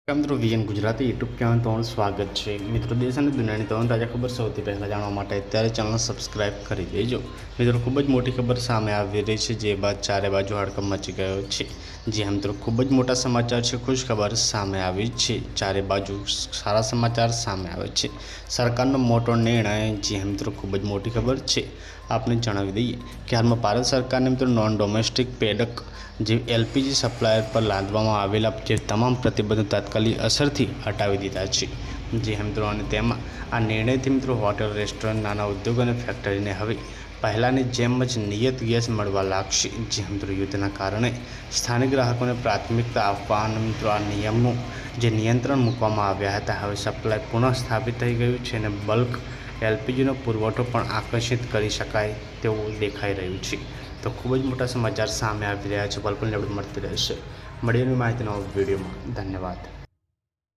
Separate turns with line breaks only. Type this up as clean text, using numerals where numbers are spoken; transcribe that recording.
મિત્રો VN Gujarati YouTube channel તમારું સ્વાગત છે। મિત્રો દેશ અને દુનિયાની તમામ તાજા ખબર સૌથી પહેલાં જાણવા માટે અત્યારે ચેનલ સબસ્ક્રાઇબ કરી દેજો। મિત્રો ખૂબ જ મોટી ખબર સામે આવી રહી છે, જે બાદ ચારે બાજુ હડકંપ મચી ગયો છે। જી હા મિત્રો, ખૂબ જ મોટા સમાચાર છે, ખુશ ખબર સામે આવી છે। ચારે બાજુ સારા સમાચાર સામે આવે છે। સરકારનો મોટો નિર્ણય। જી હા મિત્રો, ખૂબ જ મોટી ખબર છે। आपने जणावी दईए कि हाल में भारत सरकार ने मित्रों नॉन डोमेस्टिक पेडक जे एलपीजी सप्लायर पर लादवामां आवेला जे तमाम प्रतिबंधों तात्कालिक असर थी हटावी दीधा छे। जी हाँ मित्रों, अने तेमां आ निर्णय थी मित्रों होटल, रेस्टोरंट, नाना उद्योग और फैक्टरी ने हवे पहलानी जेम ज नियत गैस मळवा लागशे। जी हाँ मित्रों, युद्धना कारणे स्थानिक ग्राहकों ने प्राथमिकता आपवा मित्रों आ नियमों जे नियंत्रण मूकवामां आव्या हता हवे सप्लाय पुनः स्थापित थई गयुं छे अने बल्क एलपीजीनो पुरवठो पण आकर्षित करी शकाय तेवुं देखाई रह्युं छे। तो खूब ज मोटा समाचार सामे आवी रह्या छे। पल पलनी अपडेट मळती रहेशे। મળીએ માહિતીના વિડીયોમાં। धन्यवाद।